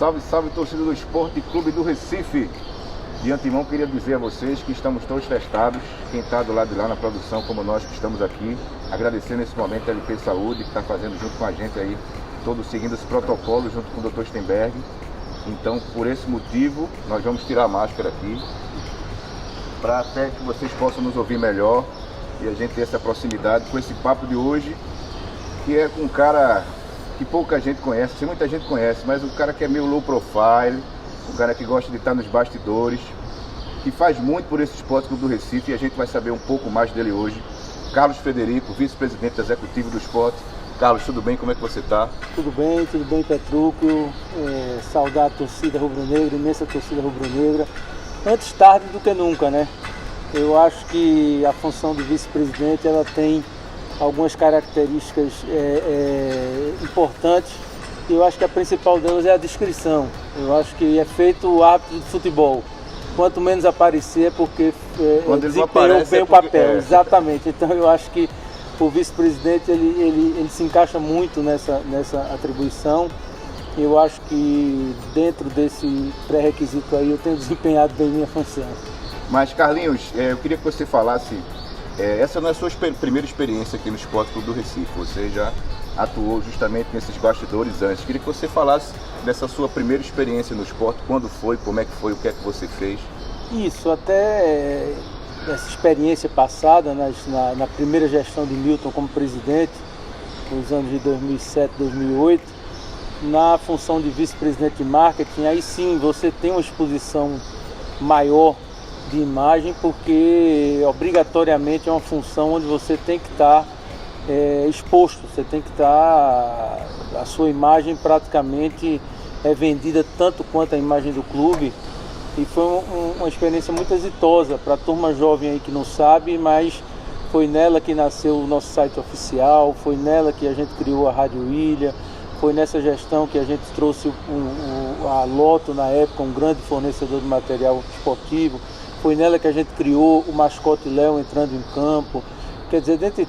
Salve, salve, torcida do Esporte Clube do Recife. De antemão, queria dizer a vocês que estamos todos testados. Quem está do lado de lá na produção, como nós que estamos aqui, agradecendo nesse momento a LP Saúde, que está fazendo junto com a gente aí, todos seguindo os protocolos junto com o Dr. Stenberg. Então, por esse motivo, nós vamos tirar a máscara aqui, para até que vocês possam nos ouvir melhor e a gente ter essa proximidade com esse papo de hoje, que é com um cara que pouca gente conhece, muita gente conhece, mas um cara que é meio low profile, um cara que gosta de estar nos bastidores, que faz muito por esse Esporte Clube do Recife, e a gente vai saber um pouco mais dele hoje. Carlos Frederico, vice-presidente executivo do Esporte. Carlos, tudo bem? Como é que você está? Tudo bem, Petrúquio. Saudar a torcida rubro-negra, imensa torcida rubro-negra. Antes tarde do que nunca, né? Eu acho que a função do vice-presidente, ela tem algumas características importantes, e eu acho que a principal delas é a discrição. Eu acho que é feito o árbitro de futebol. Quanto menos aparecer é porque desempenhou bem o papel. Exatamente. Então eu acho que o vice-presidente ele se encaixa muito nessa atribuição. Eu acho que dentro desse pré-requisito aí eu tenho desempenhado bem minha função. Mas Carlinhos, eu queria que você falasse, essa não é a sua primeira experiência aqui no Esporte Clube do Recife, você já atuou justamente nesses bastidores antes. Queria que você falasse dessa sua primeira experiência no esporte, quando foi, como é que foi, o que é que você fez? Isso, até essa experiência passada, na primeira gestão de Milton como presidente, nos anos de 2007, 2008, na função de vice-presidente de marketing, aí sim você tem uma exposição maior de imagem, porque obrigatoriamente é uma função onde você tem que estar exposto, você tem que estar, a sua imagem praticamente é vendida tanto quanto a imagem do clube, e foi uma experiência muito exitosa para a turma jovem aí que não sabe, mas foi nela que nasceu o nosso site oficial, foi nela que a gente criou a Rádio Ilha, foi nessa gestão que a gente trouxe a Loto, na época, um grande fornecedor de material esportivo, foi nela que a gente criou o mascote Léo entrando em campo. Quer dizer, dentre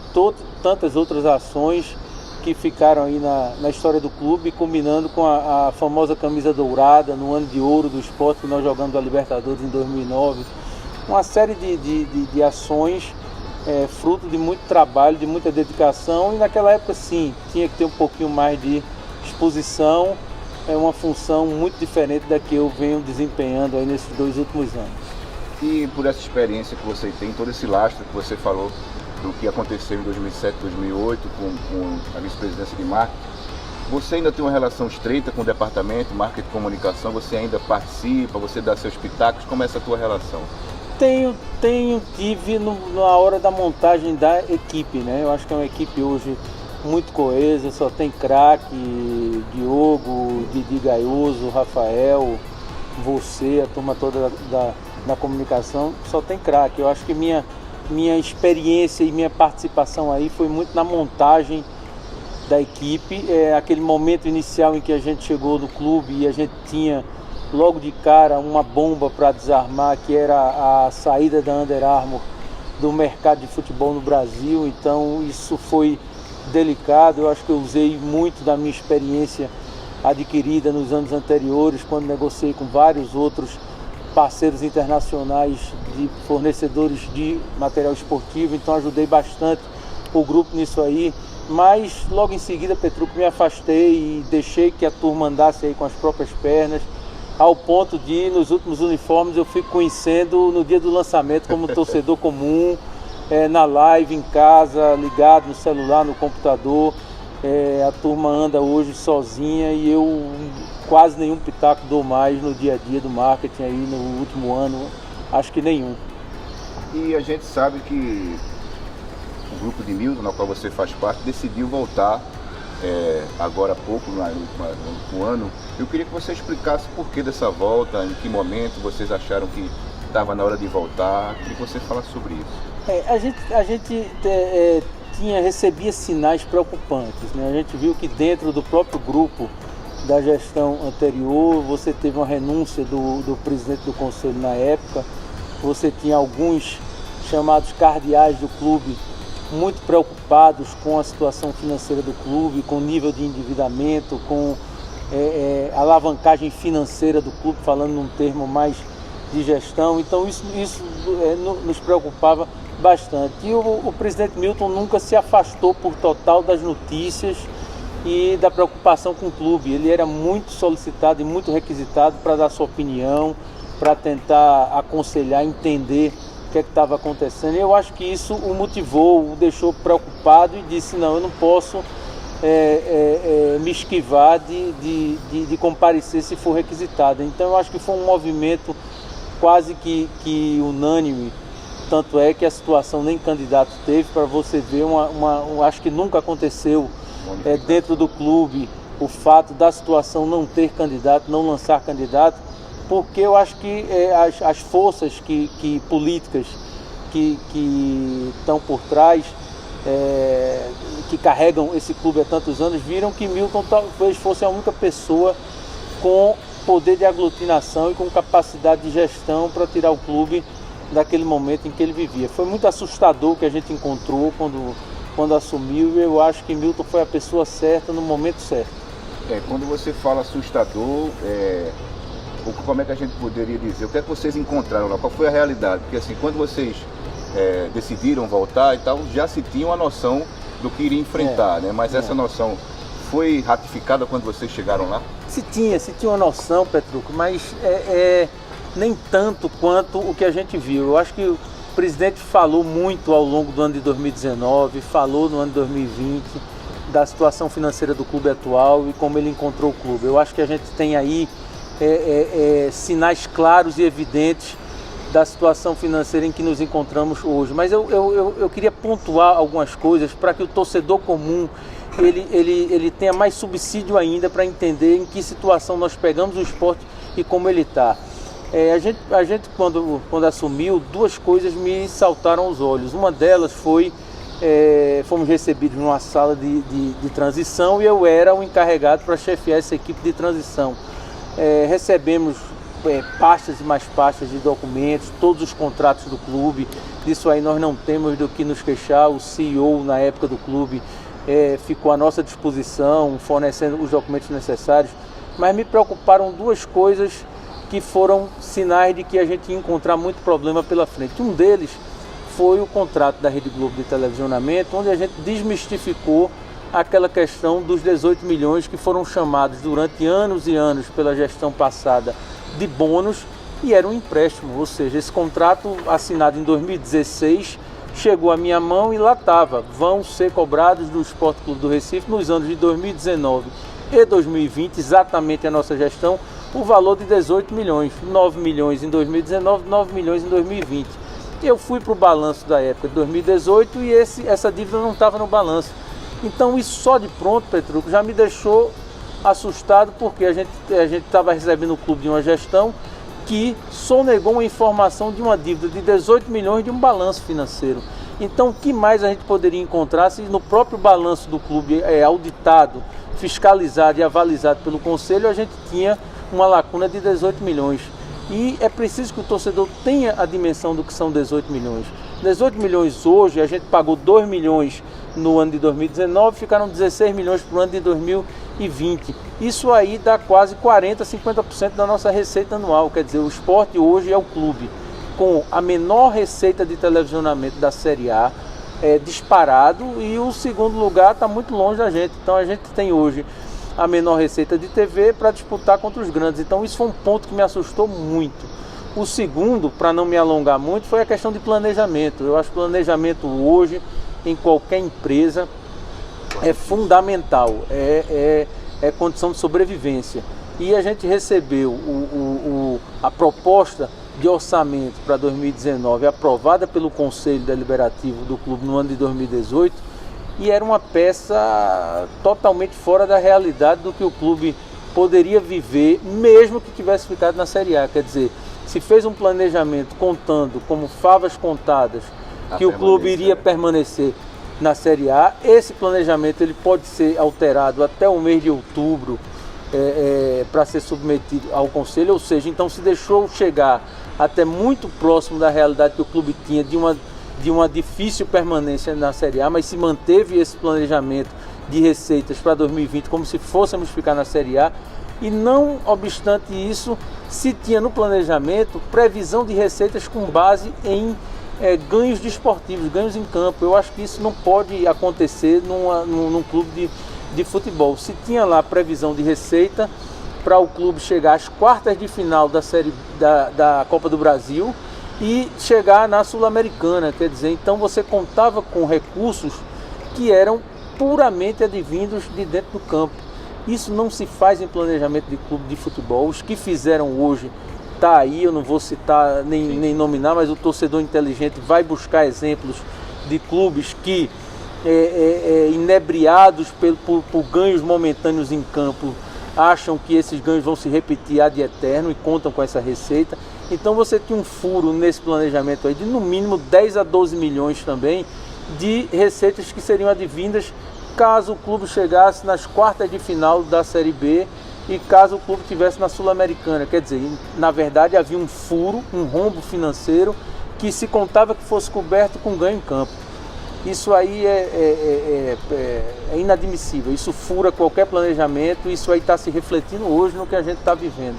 tantas outras ações que ficaram aí na história do clube, combinando com a famosa camisa dourada no ano de ouro do esporte, que nós jogamos a Libertadores em 2009. Uma série de ações, fruto de muito trabalho, de muita dedicação, e naquela época sim, tinha que ter um pouquinho mais de exposição, uma função muito diferente da que eu venho desempenhando aí nesses 2 últimos anos. E por essa experiência que você tem, todo esse lastro que você falou, do que aconteceu em 2007, 2008 com a vice-presidência de marketing, você ainda tem uma relação estreita com o departamento, marketing e comunicação, você ainda participa, você dá seus pitacos, como é essa tua relação? Tive na hora da montagem da equipe, né? Eu acho que é uma equipe hoje muito coesa, só tem craque, Diogo, Didi Gaioso, Rafael, você, a turma toda da comunicação, só tem craque. Eu acho que minha experiência e minha participação aí foi muito na montagem da equipe. Aquele momento inicial em que a gente chegou no clube e a gente tinha logo de cara uma bomba para desarmar, que era a saída da Under Armour do mercado de futebol no Brasil. Então isso foi delicado. Eu acho que eu usei muito da minha experiência adquirida nos anos anteriores, quando negociei com vários outros parceiros internacionais de fornecedores de material esportivo, então ajudei bastante o grupo nisso aí, mas logo em seguida, Petrúquio, me afastei e deixei que a turma andasse aí com as próprias pernas, ao ponto de, nos últimos uniformes, eu fui conhecendo no dia do lançamento como torcedor comum, na live, em casa, ligado no celular, no computador. A turma anda hoje sozinha e eu quase nenhum pitaco dou mais no dia a dia do marketing aí no último ano, acho que nenhum. E a gente sabe que o grupo de Milton, na qual você faz parte, decidiu voltar agora há pouco, no ano. Eu queria que você explicasse o porquê dessa volta, em que momento vocês acharam que estava na hora de voltar. Queria que você falasse sobre isso. A gente recebia sinais preocupantes, né? A gente viu que dentro do próprio grupo da gestão anterior, você teve uma renúncia do presidente do conselho na época, você tinha alguns chamados cardeais do clube muito preocupados com a situação financeira do clube, com o nível de endividamento, com alavancagem financeira do clube, falando num termo mais de gestão. Então isso nos preocupava bastante. E o presidente Milton nunca se afastou por total das notícias e da preocupação com o clube. Ele era muito solicitado e muito requisitado para dar sua opinião, para tentar aconselhar, entender o que é que estava acontecendo. E eu acho que isso o motivou, o deixou preocupado e disse: não, eu não posso me esquivar de comparecer se for requisitado. Então eu acho que foi um movimento quase que unânime. Tanto é que a situação nem candidato teve, para você ver, acho que nunca aconteceu dentro do clube o fato da situação não ter candidato, não lançar candidato, porque eu acho que as forças políticas que estão por trás, que carregam esse clube há tantos anos, viram que Milton talvez fosse a única pessoa com poder de aglutinação e com capacidade de gestão para tirar o clube daquele momento em que ele vivia. Foi muito assustador o que a gente encontrou quando assumiu, e eu acho que Milton foi a pessoa certa no momento certo. Quando você fala assustador, como é que a gente poderia dizer? O que é que vocês encontraram lá? Qual foi a realidade? Porque assim, quando vocês decidiram voltar e tal, já se tinha uma noção do que iria enfrentar, né? Mas essa noção foi ratificada quando vocês chegaram lá? Se tinha uma noção, Petrucco, mas nem tanto quanto o que a gente viu. Eu acho que o presidente falou muito ao longo do ano de 2019, falou no ano de 2020, da situação financeira do clube atual e como ele encontrou o clube. Eu acho que a gente tem aí sinais claros e evidentes da situação financeira em que nos encontramos hoje. Mas eu queria pontuar algumas coisas para que o torcedor comum ele tenha mais subsídio ainda para entender em que situação nós pegamos o esporte e como ele está. A gente quando assumiu, duas coisas me saltaram aos olhos. Uma delas foi, fomos recebidos numa sala de transição e eu era o encarregado para chefiar essa equipe de transição. Recebemos pastas e mais pastas de documentos, todos os contratos do clube. Disso aí nós não temos do que nos queixar. O CEO na época do clube ficou à nossa disposição, fornecendo os documentos necessários. Mas me preocuparam duas coisas que foram sinais de que a gente ia encontrar muito problema pela frente. Um deles foi o contrato da Rede Globo de televisionamento, onde a gente desmistificou aquela questão dos 18 milhões que foram chamados durante anos e anos pela gestão passada de bônus, e era um empréstimo, ou seja, esse contrato assinado em 2016 chegou à minha mão e lá estava: vão ser cobrados do Esporte Clube do Recife nos anos de 2019 e 2020, exatamente a nossa gestão, o valor de 18 milhões, 9 milhões em 2019, 9 milhões em 2020. Eu fui para o balanço da época de 2018 e essa dívida não estava no balanço. Então isso só de pronto, Petrucco, já me deixou assustado, porque a gente estava recebendo o clube de uma gestão que sonegou uma informação de uma dívida de 18 milhões de um balanço financeiro. Então o que mais a gente poderia encontrar se no próprio balanço do clube auditado, fiscalizado e avalizado pelo Conselho, a gente tinha uma lacuna de 18 milhões. E é preciso que o torcedor tenha a dimensão do que são 18 milhões. 18 milhões hoje, a gente pagou 2 milhões no ano de 2019, ficaram 16 milhões para o ano de 2020. Isso aí dá quase 40%, 50% da nossa receita anual. Quer dizer, o esporte hoje é o clube com a menor receita de televisionamento da Série A, disparado, e o segundo lugar está muito longe da gente. Então a gente tem hoje a menor receita de TV para disputar contra os grandes. Então isso foi um ponto que me assustou muito. O segundo, para não me alongar muito, foi a questão de planejamento. Eu acho que planejamento hoje, em qualquer empresa, é fundamental, é condição de sobrevivência. E a gente recebeu a proposta de orçamento para 2019, aprovada pelo Conselho Deliberativo do clube no ano de 2018, e era uma peça totalmente fora da realidade do que o clube poderia viver, mesmo que tivesse ficado na Série A. Quer dizer, se fez um planejamento contando como favas contadas que o clube iria permanecer na Série A, esse planejamento ele pode ser alterado até o mês de outubro para ser submetido ao Conselho, ou seja, então se deixou chegar até muito próximo da realidade que o clube tinha de uma difícil permanência na Série A, mas se manteve esse planejamento de receitas para 2020 como se fôssemos ficar na Série A. E não obstante isso, se tinha no planejamento previsão de receitas com base em ganhos desportivos, ganhos em campo. Eu acho que isso não pode acontecer num clube de futebol. Se tinha lá previsão de receita para o clube chegar às quartas de final da Copa do Brasil e chegar na Sul-Americana, quer dizer, então você contava com recursos que eram puramente advindos de dentro do campo. Isso não se faz em planejamento de clube de futebol. Os que fizeram hoje, está aí, eu não vou citar nem nominar, mas o torcedor inteligente vai buscar exemplos de clubes que, inebriados por ganhos momentâneos em campo, acham que esses ganhos vão se repetir ad eterno e contam com essa receita. Então você tem um furo nesse planejamento aí de no mínimo 10 a 12 milhões também de receitas que seriam advindas caso o clube chegasse nas quartas de final da Série B e caso o clube estivesse na Sul-Americana. Quer dizer, na verdade havia um furo, um rombo financeiro que se contava que fosse coberto com ganho em campo. Isso aí é inadmissível, isso fura qualquer planejamento, isso aí está se refletindo hoje no que a gente está vivendo.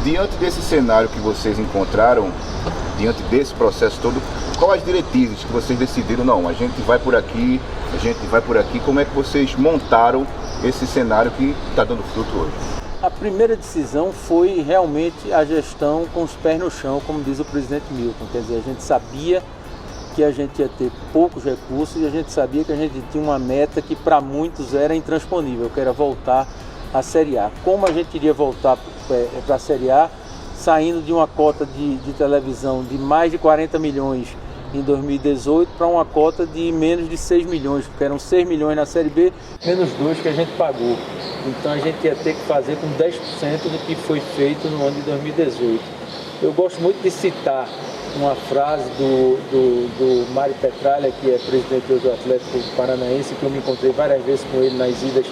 Diante desse cenário que vocês encontraram, diante desse processo todo, quais as diretrizes que vocês decidiram? Não, a gente vai por aqui, como é que vocês montaram esse cenário que está dando fruto hoje? A primeira decisão foi realmente a gestão com os pés no chão, como diz o presidente Milton. Quer dizer, a gente sabia que a gente ia ter poucos recursos e a gente sabia que a gente tinha uma meta que para muitos era intransponível, que era voltar à Série A. Como a gente iria voltar para a Série A, saindo de uma cota de televisão de mais de 40 milhões em 2018 para uma cota de menos de 6 milhões, porque eram 6 milhões na Série B, menos 2 que a gente pagou. Então a gente ia ter que fazer com 10% do que foi feito no ano de 2018. Eu gosto muito de citar uma frase do Mário Petralha, que é presidente do Atlético Paranaense, que eu me encontrei várias vezes com ele nas idas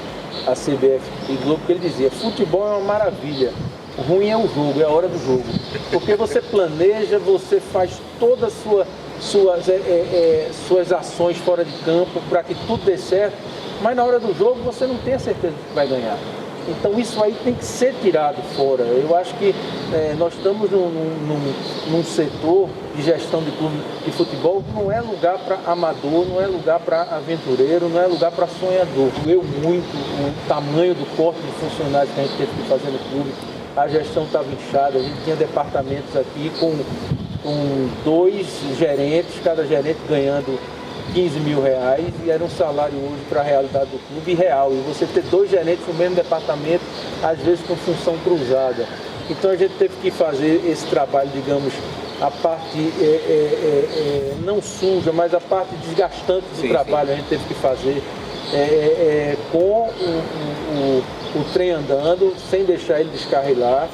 à CBF e Globo, que ele dizia: futebol é uma maravilha, o ruim é o jogo, é a hora do jogo. Porque você planeja, você faz todas suas ações fora de campo para que tudo dê certo, mas na hora do jogo você não tem a certeza que vai ganhar. Então isso aí tem que ser tirado fora. Eu acho que nós estamos num setor de gestão de clube de futebol que não é lugar para amador, não é lugar para aventureiro, não é lugar para sonhador. Doeu muito o tamanho do corpo de funcionários que a gente teve que fazer no clube. A gestão estava inchada, a gente tinha departamentos aqui com 2 gerentes, cada gerente ganhando 15 mil reais, e era um salário hoje para a realidade do clube real. E você ter 2 gerentes no mesmo departamento, às vezes com função cruzada. Então a gente teve que fazer esse trabalho, digamos, a parte não suja, mas a parte desgastante do trabalho. A gente teve que fazer com o trem andando, sem deixar ele descarrilar.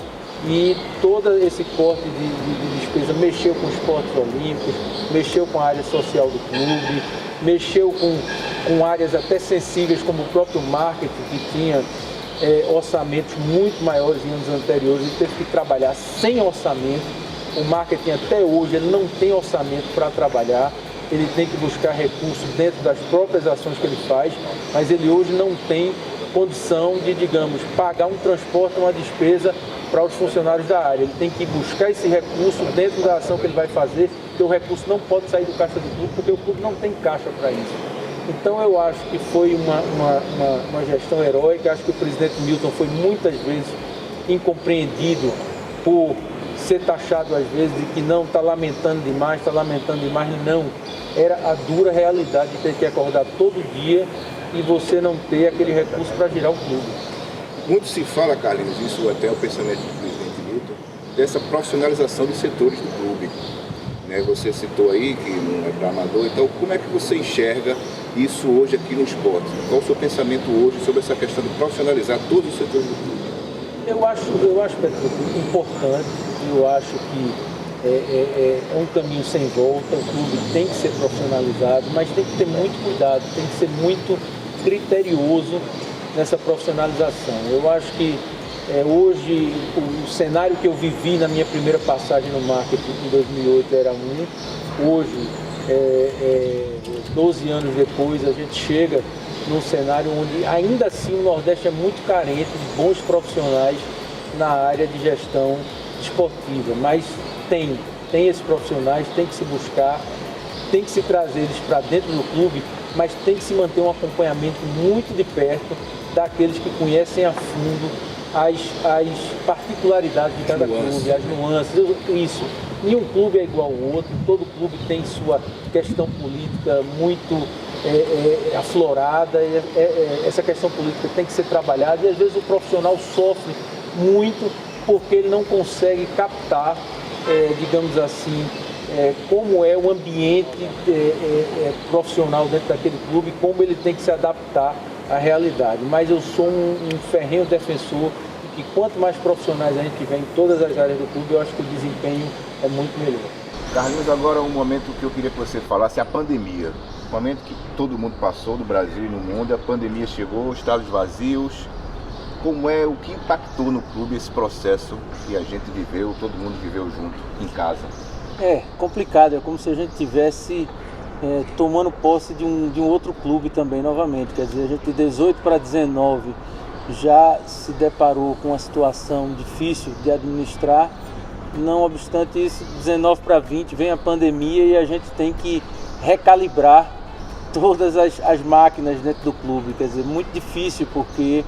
E todo esse corte de despesa mexeu com os esportes olímpicos, mexeu com a área social do clube, mexeu com áreas até sensíveis como o próprio marketing, que tinha orçamentos muito maiores em anos anteriores, e teve que trabalhar sem orçamento. O marketing até hoje ele não tem orçamento para trabalhar, ele tem que buscar recursos dentro das próprias ações que ele faz, mas ele hoje não tem condição de, digamos, pagar um transporte, uma despesa para os funcionários da área. Ele tem que buscar esse recurso dentro da ação que ele vai fazer, porque o recurso não pode sair do caixa do clube, porque o clube não tem caixa para isso. Então eu acho que foi uma gestão heróica. Acho que o presidente Milton foi muitas vezes incompreendido por ser taxado às vezes de que não, está lamentando demais, não. Era a dura realidade de ter que acordar todo dia e você não ter aquele recurso para girar o clube. Muito se fala, Carlinhos, isso até é o pensamento do presidente Milton, dessa profissionalização dos setores do clube. Você citou aí que não é para amador, então como é que você enxerga isso hoje aqui no esporte? Qual o seu pensamento hoje sobre essa questão de profissionalizar todos os setores do clube? Eu acho Pedro, importante, eu acho que é um caminho sem volta. O clube tem que ser profissionalizado, mas tem que ter muito cuidado, tem que ser muito criterioso nessa profissionalização. Eu acho que hoje o cenário que eu vivi na minha primeira passagem no marketing em 2008 era hoje, 12 anos depois, a gente chega num cenário onde ainda assim o Nordeste é muito carente de bons profissionais na área de gestão esportiva, mas tem esses profissionais, tem que se buscar, tem que se trazer eles para dentro do clube, mas tem que se manter um acompanhamento muito de perto daqueles que conhecem a fundo as particularidades de cada clube, as nuances, isso. Nenhum clube é igual ao outro, todo clube tem sua questão política muito aflorada, essa questão política tem que ser trabalhada e às vezes o profissional sofre muito porque ele não consegue captar, digamos assim, como é o ambiente profissional dentro daquele clube, como ele tem que se adaptar à realidade. Mas eu sou um ferrenho defensor de que quanto mais profissionais a gente tiver em todas as áreas do clube, eu acho que o desempenho é muito melhor. Carlinhos, agora um momento que eu queria que você falasse, a pandemia. O momento que todo mundo passou, do Brasil e no mundo, a pandemia chegou, estádios vazios. O que impactou no clube esse processo que a gente viveu, todo mundo viveu junto, em casa? É complicado, é como se a gente tivesse tomando posse de um outro clube também, novamente. Quer dizer, a gente de 18 para 19 já se deparou com uma situação difícil de administrar. Não obstante isso, 19 para 20 vem a pandemia e a gente tem que recalibrar todas as máquinas dentro do clube. Quer dizer, muito difícil porque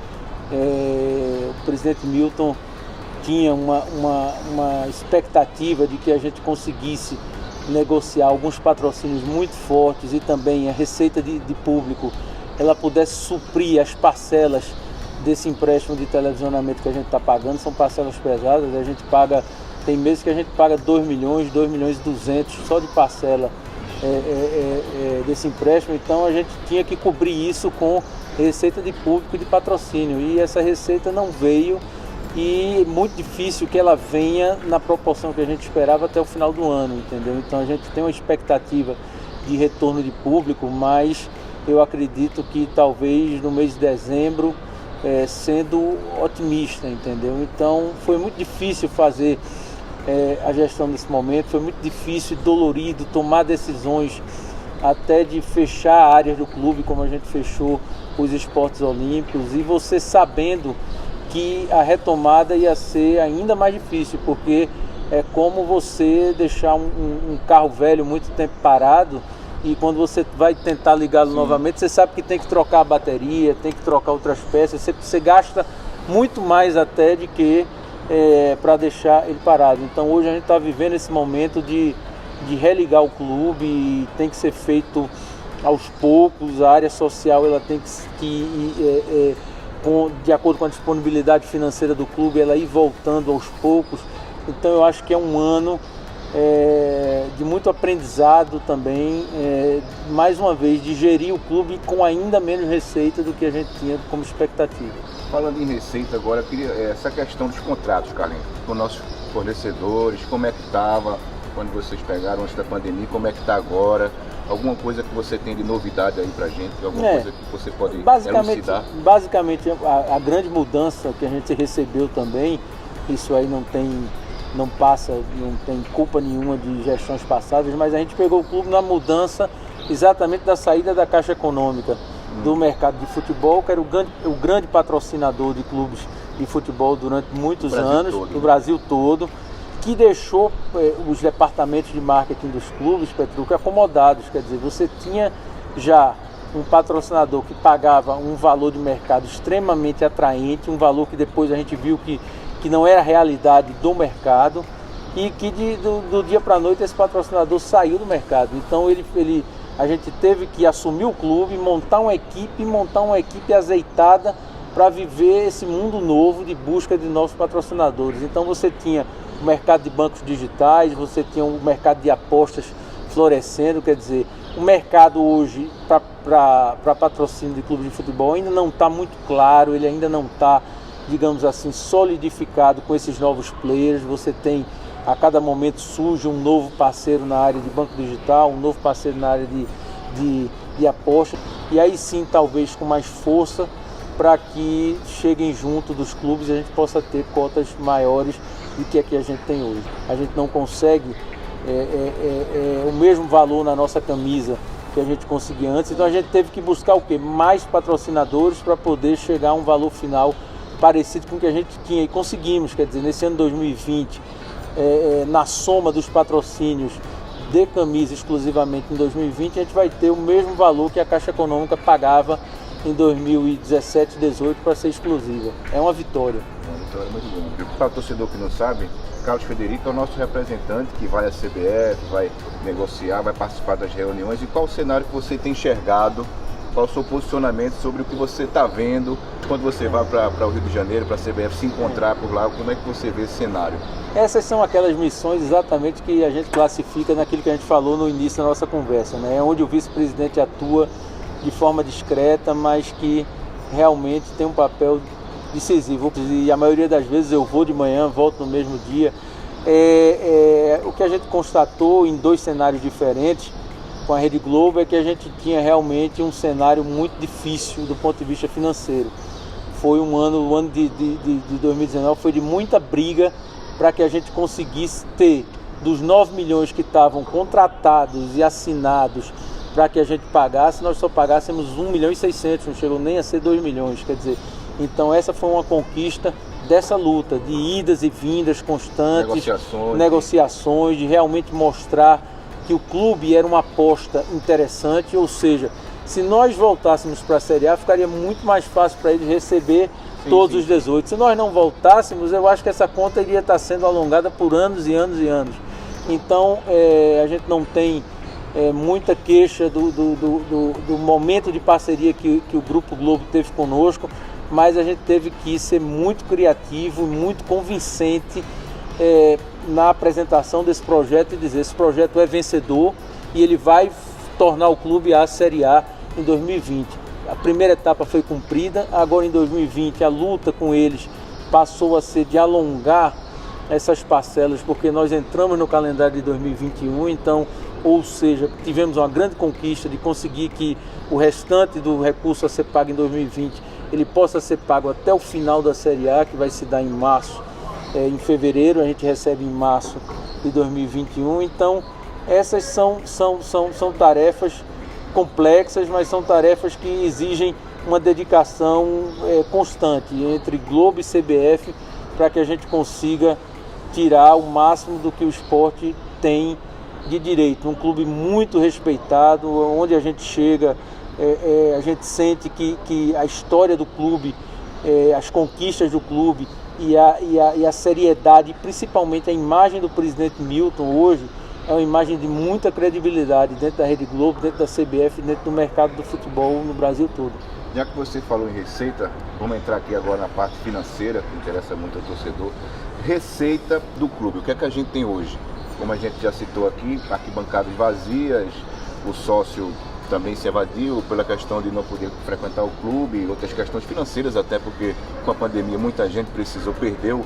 o presidente Milton tinha uma expectativa de que a gente conseguisse negociar alguns patrocínios muito fortes e também a receita de público ela pudesse suprir as parcelas desse empréstimo de televisionamento que a gente está pagando. São parcelas pesadas, a gente paga, tem meses que a gente paga 2 milhões e 200 só de parcela desse empréstimo, então a gente tinha que cobrir isso com receita de público e de patrocínio, e essa receita não veio, e muito difícil que ela venha na proporção que a gente esperava até o final do ano, entendeu? Então a gente tem uma expectativa de retorno de público, mas eu acredito que talvez no mês de dezembro, sendo otimista, entendeu? Então foi muito difícil fazer a gestão desse momento, foi muito difícil e dolorido tomar decisões até de fechar áreas do clube, como a gente fechou os esportes olímpicos, e você sabendo que a retomada ia ser ainda mais difícil, porque é como você deixar um carro velho muito tempo parado e quando você vai tentar ligá-lo novamente, você sabe que tem que trocar a bateria, tem que trocar outras peças, você gasta muito mais até de que para deixar ele parado. Então hoje a gente está vivendo esse momento de religar o clube, e tem que ser feito aos poucos. A área social ela tem que de acordo com a disponibilidade financeira do clube, ela ir voltando aos poucos. Então eu acho que é um ano de muito aprendizado também, mais uma vez, de gerir o clube com ainda menos receita do que a gente tinha como expectativa. Falando em receita agora, eu queria essa questão dos contratos, Carlinhos, com nossos fornecedores, como é que estava quando vocês pegaram antes da pandemia, como é que está agora? Alguma coisa que você tem de novidade aí pra gente? Alguma coisa que você pode elucidar? Basicamente, a grande mudança que a gente recebeu também, isso aí não tem culpa nenhuma de gestões passadas, mas a gente pegou o clube na mudança exatamente da saída da Caixa Econômica do mercado de futebol, que era o grande patrocinador de clubes de futebol durante muitos anos, no Brasil todo, que deixou os departamentos de marketing dos clubes, Petrucci, acomodados. Quer dizer, você tinha já um patrocinador que pagava um valor de mercado extremamente atraente, um valor que depois a gente viu que não era a realidade do mercado, e que do dia para a noite esse patrocinador saiu do mercado. Então a gente teve que assumir o clube, montar uma equipe azeitada para viver esse mundo novo de busca de novos patrocinadores. Então você tinha o mercado de bancos digitais, você tinha o mercado de apostas florescendo. Quer dizer, o mercado hoje para patrocínio de clubes de futebol ainda não está muito claro, ele ainda não está, digamos assim, solidificado com esses novos players. Você tem, a cada momento surge um novo parceiro na área de banco digital, um novo parceiro na área de aposta, e aí sim talvez com mais força para que cheguem junto dos clubes e a gente possa ter cotas maiores do que a que a gente tem hoje. A gente não consegue o mesmo valor na nossa camisa que a gente conseguia antes. Então a gente teve que buscar o quê? Mais patrocinadores para poder chegar a um valor final parecido com o que a gente tinha, e conseguimos. Quer dizer, nesse ano 2020, na soma dos patrocínios de camisa exclusivamente em 2020, a gente vai ter o mesmo valor que a Caixa Econômica pagava em 2017 e 2018 para ser exclusiva. É uma vitória. Uma vitória muito boa. Para o torcedor que não sabe, Carlos Frederico é o nosso representante que vai à CBF, vai negociar, vai participar das reuniões. E qual o cenário que você tem enxergado? Qual o seu posicionamento sobre o que você está vendo quando você vai para o Rio de Janeiro, para a CBF, se encontrar por lá? Como é que você vê esse cenário? Essas são aquelas missões exatamente que a gente classifica naquilo que a gente falou no início da nossa conversa, né? É onde o vice-presidente atua de forma discreta, mas que realmente tem um papel decisivo. E a maioria das vezes eu vou de manhã, volto no mesmo dia. O que a gente constatou em 2 cenários diferentes com a Rede Globo é que a gente tinha realmente um cenário muito difícil do ponto de vista financeiro. Foi o ano de 2019 foi de muita briga para que a gente conseguisse ter dos 9 milhões que estavam contratados e assinados para que a gente pagasse, nós só pagássemos 1 milhão e 600, não chegou nem a ser 2 milhões, quer dizer, então essa foi uma conquista dessa luta, de idas e vindas constantes, negociações, de realmente mostrar que o clube era uma aposta interessante, ou seja, se nós voltássemos para a Série A, ficaria muito mais fácil para eles receber todos os 18. Se nós não voltássemos, eu acho que essa conta iria estar sendo alongada por anos e anos e anos. Então, a gente não tem muita queixa do momento de parceria que o Grupo Globo teve conosco, mas a gente teve que ser muito criativo, muito convincente na apresentação desse projeto e dizer: esse projeto é vencedor e ele vai tornar o clube a Série A em 2020. A primeira etapa foi cumprida, agora em 2020 a luta com eles passou a ser de alongar essas parcelas, porque nós entramos no calendário de 2021, então, ou seja, tivemos uma grande conquista de conseguir que o restante do recurso a ser pago em 2020, ele possa ser pago até o final da Série A, que vai se dar em março, em fevereiro, a gente recebe em março de 2021, então essas são tarefas complexas, mas são tarefas que exigem uma dedicação constante entre Globo e CBF para que a gente consiga tirar o máximo do que o esporte tem de direito. Um clube muito respeitado, onde a gente chega, a gente sente que a história do clube, as conquistas do clube e a seriedade, principalmente a imagem do presidente Milton hoje, é uma imagem de muita credibilidade dentro da Rede Globo, dentro da CBF, dentro do mercado do futebol no Brasil todo. Já que você falou em receita, vamos entrar aqui agora na parte financeira, que interessa muito ao torcedor. Receita do clube, o que é que a gente tem hoje? Como a gente já citou aqui, arquibancadas vazias, o sócio também se evadiu pela questão de não poder frequentar o clube, outras questões financeiras até, porque com a pandemia muita gente perdeu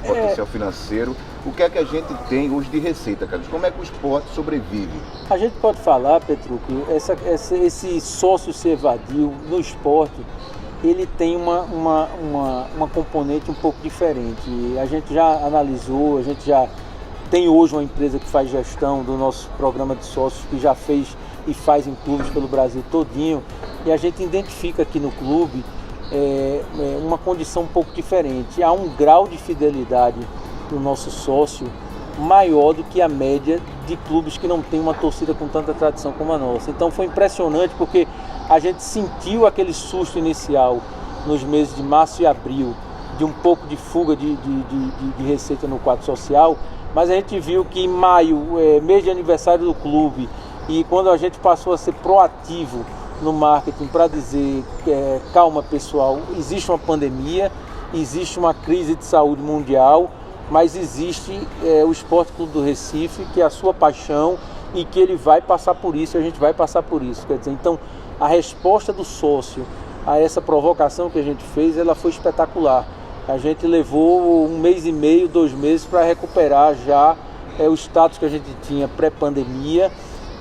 potencial financeiro. O que é que a gente tem hoje de receita, Carlos? Como é que o esporte sobrevive? A gente pode falar, Petrucci, esse sócio se evadiu no esporte, ele tem uma componente um pouco diferente. A gente já analisou, a gente já tem hoje uma empresa que faz gestão do nosso programa de sócios, que já fez e faz em clubes pelo Brasil todinho, e a gente identifica aqui no clube uma condição um pouco diferente. Há um grau de fidelidade do nosso sócio maior do que a média de clubes que não tem uma torcida com tanta tradição como a nossa. Então foi impressionante, porque a gente sentiu aquele susto inicial nos meses de março e abril, de um pouco de fuga de receita no quadro social, mas a gente viu que em maio, mês de aniversário do clube, e quando a gente passou a ser proativo no marketing para dizer calma pessoal, existe uma pandemia, existe uma crise de saúde mundial, mas existe o Esporte Clube do Recife, que é a sua paixão e que ele vai passar por isso, a gente vai passar por isso. Quer dizer, então a resposta do sócio a essa provocação que a gente fez, ela foi espetacular. A gente levou 1 mês e meio, 2 meses para recuperar já o status que a gente tinha pré-pandemia.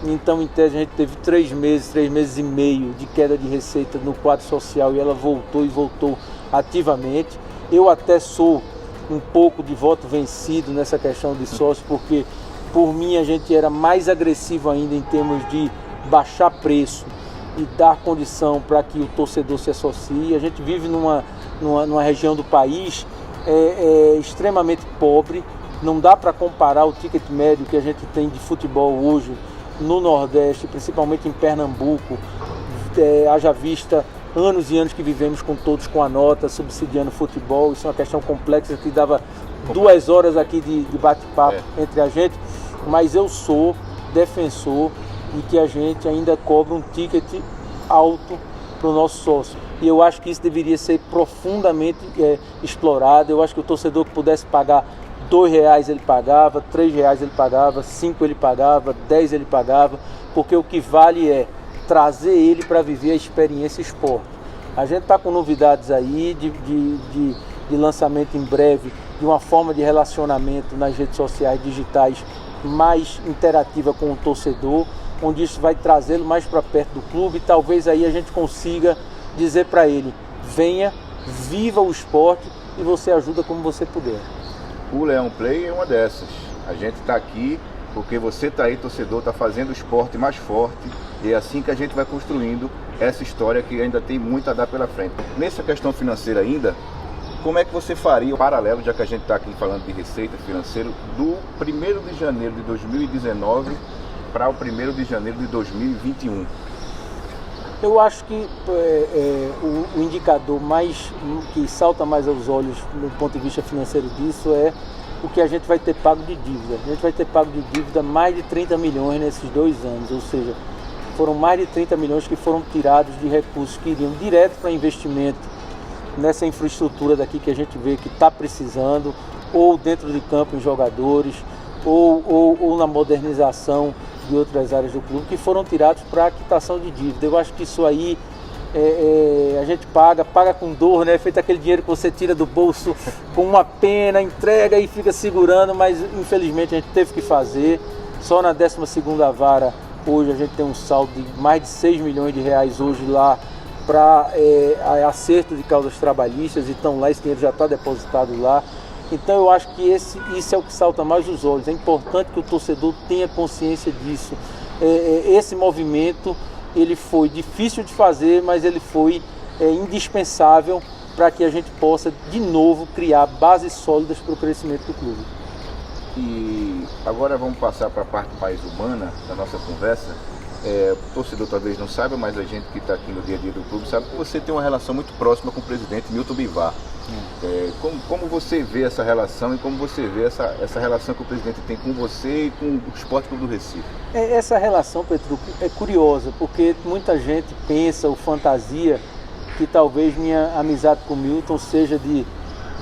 Então, em tese, a gente teve 3 meses e meio de queda de receita no quadro social, e ela voltou ativamente. Eu até sou um pouco de voto vencido nessa questão de sócio, porque por mim a gente era mais agressivo ainda em termos de baixar preço e dar condição para que o torcedor se associe. A gente vive numa região do país extremamente pobre, não dá para comparar o ticket médio que a gente tem de futebol hoje no Nordeste, principalmente em Pernambuco, haja vista anos e anos que vivemos todos com a nota, subsidiando futebol. Isso é uma questão complexa que dava 2 horas aqui de bate-papo entre a gente, mas eu sou defensor de que a gente ainda cobra um ticket alto para o nosso sócio. E eu acho que isso deveria ser profundamente explorado. Eu acho que o torcedor que pudesse pagar R$2 ele pagava, R$3 ele pagava, 5 ele pagava, 10 ele pagava, porque o que vale é trazer ele para viver a experiência esporte. A gente está com novidades aí de lançamento em breve, de uma forma de relacionamento nas redes sociais digitais mais interativa com o torcedor, onde isso vai trazê-lo mais para perto do clube, e talvez aí a gente consiga dizer para ele: venha, viva o esporte e você ajuda como você puder. O Leão Play é uma dessas. A gente está aqui porque você está aí, torcedor, está fazendo o esporte mais forte, e é assim que a gente vai construindo essa história que ainda tem muito a dar pela frente. Nessa questão financeira ainda, como é que você faria o paralelo, já que a gente está aqui falando de receita financeira, do 1º de janeiro de 2019 para o 1º de janeiro de 2021? Eu acho que o indicador que salta mais aos olhos do ponto de vista financeiro disso é o que a gente vai ter pago de dívida. A gente vai ter pago de dívida mais de 30 milhões nesses 2 anos, ou seja, foram mais de 30 milhões que foram tirados de recursos que iriam direto para investimento nessa infraestrutura daqui que a gente vê que está precisando, ou dentro de campo em jogadores, ou na modernização de outras áreas do clube, que foram tirados para a quitação de dívida. Eu acho que isso aí a gente paga com dor, né? Feito aquele dinheiro que você tira do bolso com uma pena, entrega e fica segurando, mas infelizmente a gente teve que fazer. Só na 12ª vara hoje a gente tem um saldo de mais de 6 milhões de reais hoje lá para acerto de causas trabalhistas, então lá esse dinheiro já está depositado lá. Então eu acho que isso é o que salta mais os olhos. É importante que o torcedor tenha consciência disso. Esse movimento ele foi difícil de fazer, mas ele foi indispensável para que a gente possa de novo criar bases sólidas para o crescimento do clube. E agora vamos passar para a parte mais humana da nossa conversa. O torcedor talvez não saiba, mas a gente que está aqui no dia a dia do clube sabe que você tem uma relação muito próxima com o presidente Milton Bivar. Como você vê essa relação e como você vê essa relação que o presidente tem com você e com o Esporte Clube do Recife? Essa relação, Petrucco, é curiosa, porque muita gente pensa ou fantasia que talvez minha amizade com o Milton seja de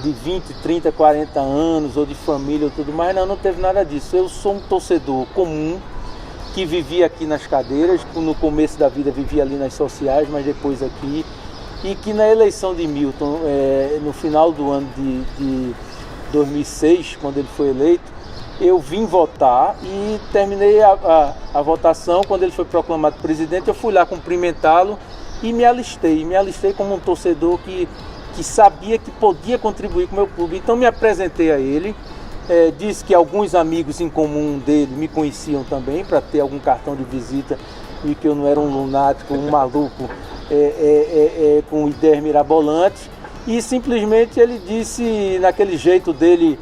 20, 30, 40 anos ou de família ou tudo mais. Não teve nada disso. Eu sou um torcedor comum que vivia aqui nas cadeiras, no começo da vida vivia ali nas sociais, mas depois aqui, e que na eleição de Milton, no final do ano de 2006, quando ele foi eleito, eu vim votar e terminei a votação. Quando ele foi proclamado presidente, eu fui lá cumprimentá-lo e me alistei como um torcedor que sabia que podia contribuir com o meu clube. Então me apresentei a ele. Disse que alguns amigos em comum dele me conheciam também, para ter algum cartão de visita, e que eu não era um lunático, um maluco com ideias mirabolantes. E simplesmente ele disse, naquele jeito dele,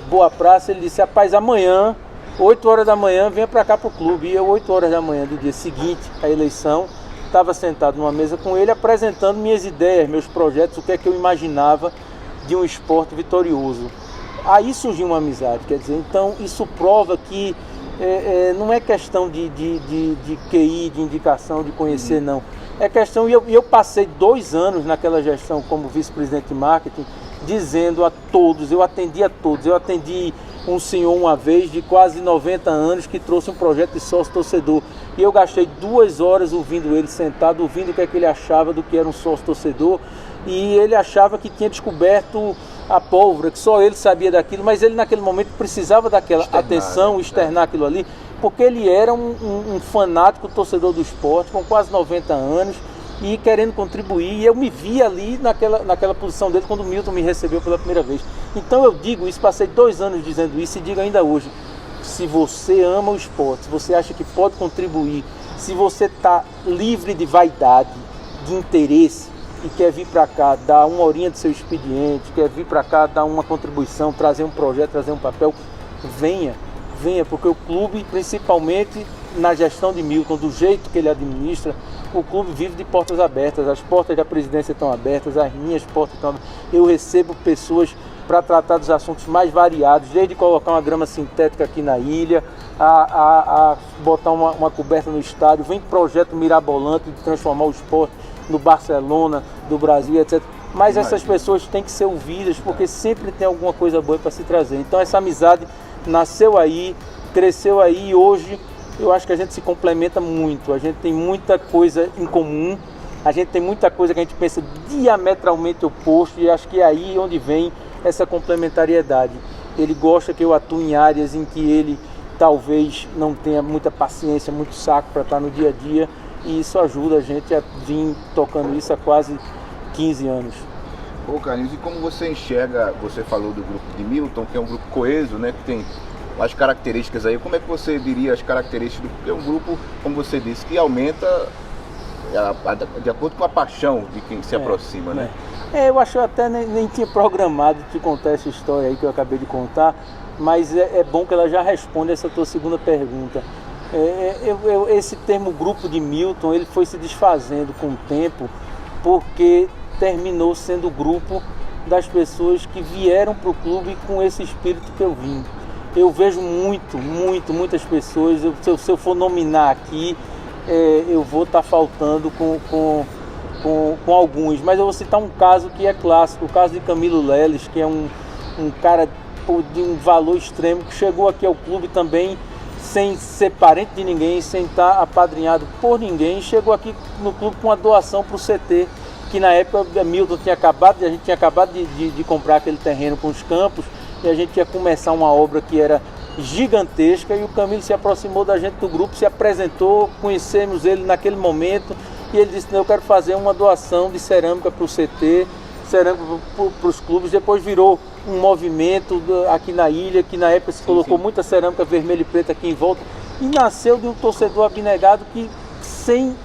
boa praça, ele disse: rapaz, amanhã, 8 horas da manhã, venha para cá para o clube. E eu, 8 horas da manhã do dia seguinte à eleição, estava sentado numa mesa com ele, apresentando minhas ideias, meus projetos, o que é que eu imaginava de um esporte vitorioso. Aí surgiu uma amizade, quer dizer, então isso prova que não é questão de QI, de indicação, de conhecer, não. É questão, e eu passei 2 anos naquela gestão como vice-presidente de marketing, dizendo a todos, eu atendi a todos. Eu atendi um senhor uma vez de quase 90 anos que trouxe um projeto de sócio-torcedor, e eu gastei 2 horas ouvindo ele sentado, ouvindo o que é que ele achava do que era um sócio-torcedor, e ele achava que tinha descoberto a pólvora, que só ele sabia daquilo, mas ele naquele momento precisava daquela atenção, externar aquilo ali, porque ele era um fanático torcedor do esporte, com quase 90 anos, e querendo contribuir, e eu me vi ali naquela posição dele quando o Milton me recebeu pela primeira vez. Então eu digo isso, passei 2 anos dizendo isso e digo ainda hoje: se você ama o esporte, se você acha que pode contribuir, se você está livre de vaidade, de interesse e quer vir para cá dar uma horinha do seu expediente, quer vir para cá dar uma contribuição, trazer um projeto, trazer um papel, venha, porque o clube, principalmente na gestão de Milton, do jeito que ele administra, o clube vive de portas abertas, as portas da presidência estão abertas, as minhas portas estão abertas. Eu recebo pessoas para tratar dos assuntos mais variados, desde colocar uma grama sintética aqui na ilha, a botar uma coberta no estádio, vem projeto mirabolante de transformar o esporte no Barcelona do Brasil, etc. Mas essas pessoas têm que ser ouvidas, porque sempre tem alguma coisa boa para se trazer. Então essa amizade nasceu aí, cresceu aí e hoje eu acho que a gente se complementa muito, a gente tem muita coisa em comum, a gente tem muita coisa que a gente pensa diametralmente oposto e acho que é aí onde vem essa complementariedade. Ele gosta que eu atue em áreas em que ele talvez não tenha muita paciência, muito saco para estar no dia a dia e isso ajuda a gente a vir tocando isso há quase 15 anos. Ô Carlinhos, e como você enxerga, você falou do grupo de Milton, que é um grupo coeso, né, que tem as características aí, como é que você diria as características do... É um grupo, como você disse, que aumenta de acordo com a paixão de quem se aproxima, né? Eu acho que eu até nem tinha programado te contar essa história aí que eu acabei de contar, mas é bom que ela já responde essa tua segunda pergunta. Esse termo grupo de Milton, ele foi se desfazendo com o tempo, porque terminou sendo o grupo das pessoas que vieram para o clube com esse espírito que eu vim. Eu vejo muitas pessoas, se eu for nominar aqui, eu vou estar faltando com alguns, mas eu vou citar um caso que é clássico, o caso de Camilo Leles, que é um cara de um valor extremo, que chegou aqui ao clube também sem ser parente de ninguém, sem estar apadrinhado por ninguém, chegou aqui no clube com uma doação para o CT, que na época a Milton a gente tinha acabado de comprar aquele terreno com os campos, e a gente ia começar uma obra que era gigantesca, e o Camilo se aproximou da gente do grupo, se apresentou, conhecemos ele naquele momento, e ele disse, eu quero fazer uma doação de cerâmica para o CT, cerâmica para os clubes. Depois virou um movimento aqui na ilha, que na época se colocou muita cerâmica vermelha e preta aqui em volta, e nasceu de um torcedor abnegado que sem,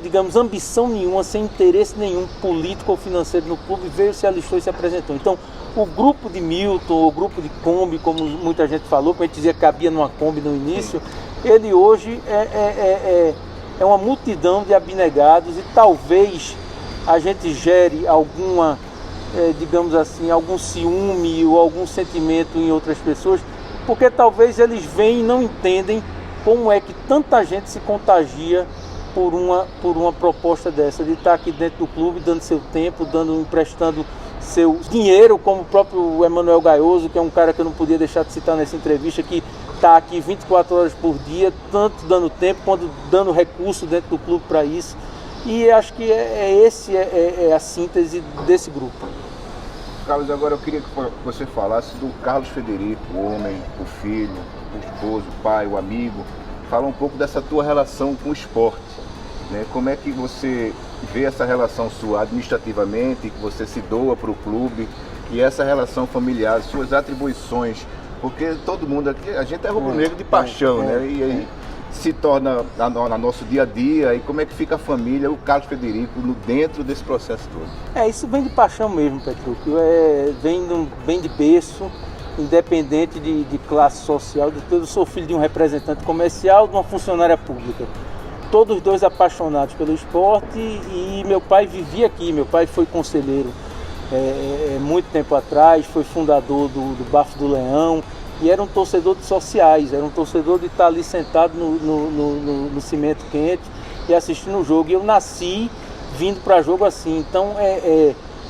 digamos, ambição nenhuma, sem interesse nenhum político ou financeiro no clube, veio, se alistou e se apresentou. Então, o grupo de Milton, o grupo de Kombi, como muita gente falou, como a gente dizia que cabia numa Kombi no início, ele hoje é uma multidão de abnegados, e talvez a gente gere alguma, digamos assim, algum ciúme ou algum sentimento em outras pessoas, porque talvez eles veem e não entendem como é que tanta gente se contagia por uma proposta dessa, de estar aqui dentro do clube, dando seu tempo, emprestando seu dinheiro, como o próprio Emanuel Gaioso, que é um cara que eu não podia deixar de citar nessa entrevista, que está aqui 24 horas por dia, tanto dando tempo quanto dando recurso dentro do clube para isso. E acho que é a síntese desse grupo. Carlos, agora eu queria que você falasse do Carlos Federico, o homem, o filho, o esposo, o pai, o amigo. Fala um pouco dessa tua relação com o esporte, né? Como é que você vê essa relação sua administrativamente, que você se doa para o clube, e essa relação familiar, suas atribuições, porque todo mundo aqui, a gente é rubro-negro de paixão, né? E aí se torna no nosso dia a dia, e como é que fica a família, o Carlos Federico, dentro desse processo todo? Isso vem de paixão mesmo, Petrucci, vem de berço, independente de classe social. Eu sou filho de um representante comercial, de uma funcionária pública. Todos dois apaixonados pelo esporte, e meu pai vivia aqui. Meu pai foi conselheiro muito tempo atrás, foi fundador do Bafo do Leão, e era um torcedor de sociais, era um torcedor de estar ali sentado no cimento quente e assistindo o jogo. E eu nasci vindo para jogo assim. Então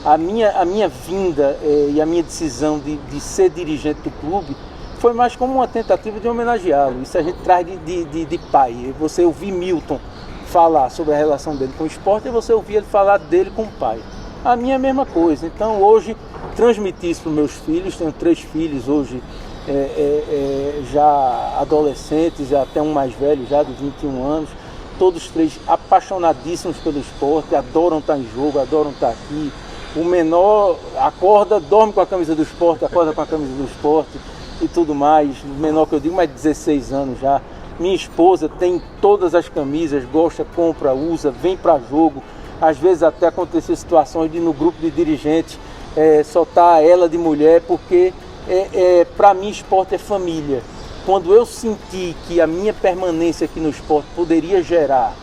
a minha vinda e a minha decisão de ser dirigente do clube foi mais como uma tentativa de homenageá-lo. Isso a gente traz de pai. Você ouvir Milton falar sobre a relação dele com o esporte, e você ouvir ele falar dele com o pai. A minha é a mesma coisa. Então hoje transmiti isso para os meus filhos. Tenho 3 filhos hoje, já adolescentes, já até um mais velho, já de 21 anos. Todos 3 apaixonadíssimos pelo esporte, adoram estar em jogo, adoram estar aqui. O menor acorda, dorme com a camisa do esporte, acorda com a camisa do esporte. e tudo mais, menor que eu digo, mas 16 anos já. Minha esposa tem todas as camisas, gosta, compra, usa, vem para jogo. Às vezes até aconteceu situações de no grupo de dirigentes só tá ela de mulher, porque para mim esporte é família. Quando eu senti que a minha permanência aqui no esporte poderia gerar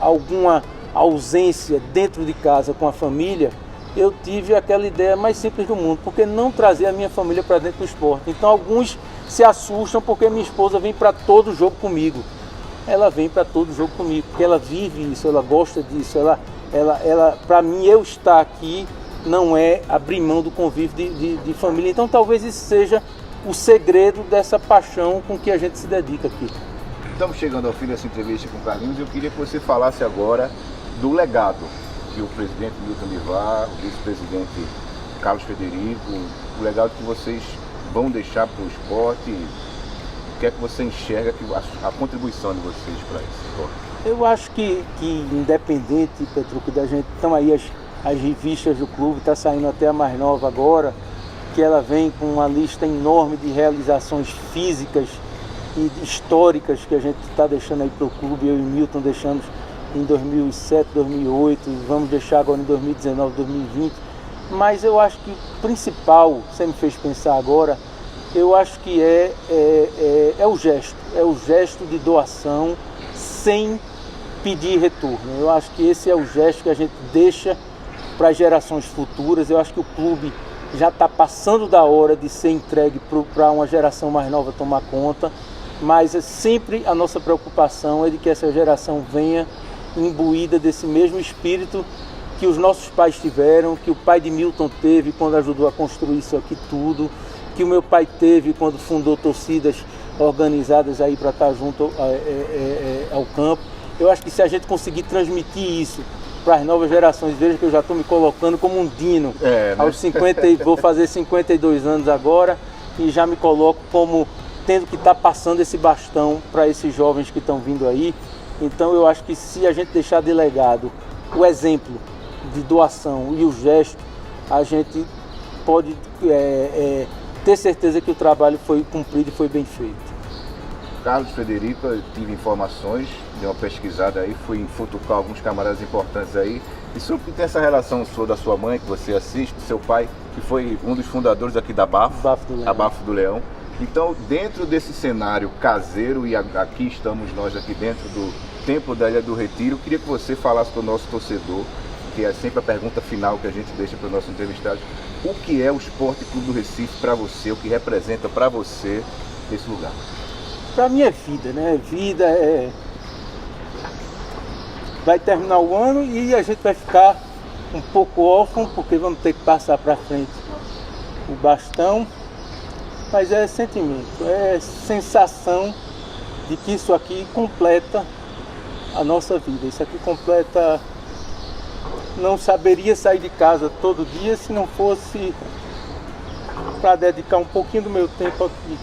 alguma ausência dentro de casa com a família, eu tive aquela ideia mais simples do mundo, porque não trazer a minha família para dentro do esporte. Então alguns se assustam porque minha esposa vem para todo jogo comigo. Ela vem para todo jogo comigo, porque ela vive isso, ela gosta disso, para mim eu estar aqui não é abrir mão do convívio de família. Então talvez isso seja o segredo dessa paixão com que a gente se dedica aqui. Estamos chegando ao fim dessa entrevista com o Carlinhos e eu queria que você falasse agora do legado que o presidente Milton Bivar, o vice-presidente Carlos Frederico, o legado que vocês vão deixar para o esporte, o que é que você enxerga que a contribuição de vocês para esse esporte? Eu acho que independente, Petrucco, da gente, estão aí as revistas do clube, está saindo até a mais nova agora, que ela vem com uma lista enorme de realizações físicas e históricas que a gente está deixando aí para o clube. Eu e Milton deixamos em 2007, 2008, vamos deixar agora em 2019, 2020. Mas eu acho que o principal, você me fez pensar agora, eu acho que é o gesto de doação sem pedir retorno. Eu acho que esse é o gesto que a gente deixa para as gerações futuras. Eu acho que o clube já está passando da hora de ser entregue para uma geração mais nova tomar conta, mas sempre a nossa preocupação é de que essa geração venha imbuída desse mesmo espírito que os nossos pais tiveram, que o pai de Milton teve quando ajudou a construir isso aqui tudo, que o meu pai teve quando fundou torcidas organizadas aí para estar junto ao campo. Eu acho que se a gente conseguir transmitir isso para as novas gerações, veja que eu já estou me colocando como um dino, né? Aos 50, vou fazer 52 anos agora e já me coloco como tendo que estar passando esse bastão para esses jovens que estão vindo aí. Então eu acho que se a gente deixar de legado o exemplo de doação e o gesto, a gente pode ter certeza que o trabalho foi cumprido e foi bem feito. Carlos Frederico, eu tive informações, dei uma pesquisada aí, fui futucar alguns camaradas importantes aí. E sobre que tem essa relação sua da sua mãe, que você assiste, do seu pai, que foi um dos fundadores aqui da Bafo do a Bafo do Leão. Então, dentro desse cenário caseiro, e aqui estamos nós aqui dentro do Templo da Ilha do Retiro, queria que você falasse para o nosso torcedor, que é sempre a pergunta final que a gente deixa para o nosso entrevistado, o que é o Esporte Clube do Recife para você, o que representa para você esse lugar? Para mim é vida, né? Vida vai terminar o ano e a gente vai ficar um pouco órfão, porque vamos ter que passar para frente o bastão. Mas é sentimento, é sensação de que isso aqui completa a nossa vida. Isso aqui completa... Não saberia sair de casa todo dia se não fosse para dedicar um pouquinho do meu tempo aqui.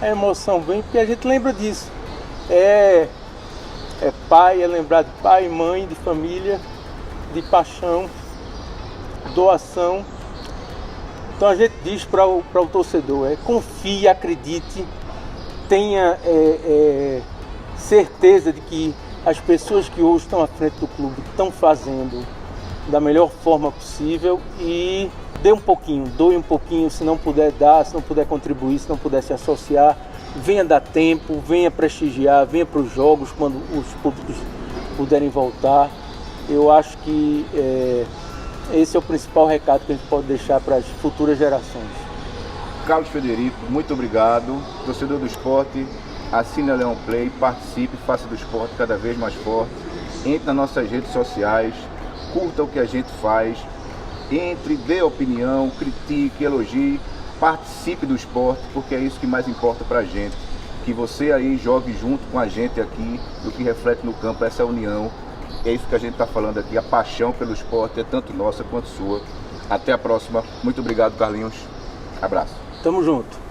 A emoção vem porque a gente lembra disso. É pai, é lembrar de pai, mãe, de família, de paixão, doação. Então a gente diz para o torcedor, confie, acredite, tenha certeza de que as pessoas que hoje estão à frente do clube estão fazendo da melhor forma possível e dê um pouquinho, doe um pouquinho, se não puder dar, se não puder contribuir, se não puder se associar, venha dar tempo, venha prestigiar, venha para os jogos quando os públicos puderem voltar. Eu acho que esse é o principal recado que a gente pode deixar para as futuras gerações. Carlos Frederico, muito obrigado. Torcedor do esporte, assine a Leão Play, participe, faça do esporte cada vez mais forte. Entre nas nossas redes sociais, curta o que a gente faz, entre, dê opinião, critique, elogie, participe do esporte, porque é isso que mais importa pra gente. Que você aí jogue junto com a gente aqui, o que reflete no campo essa união. É isso que a gente está falando aqui, a paixão pelo esporte é tanto nossa quanto sua. Até a próxima. Muito obrigado, Carlinhos. Abraço. Tamo junto.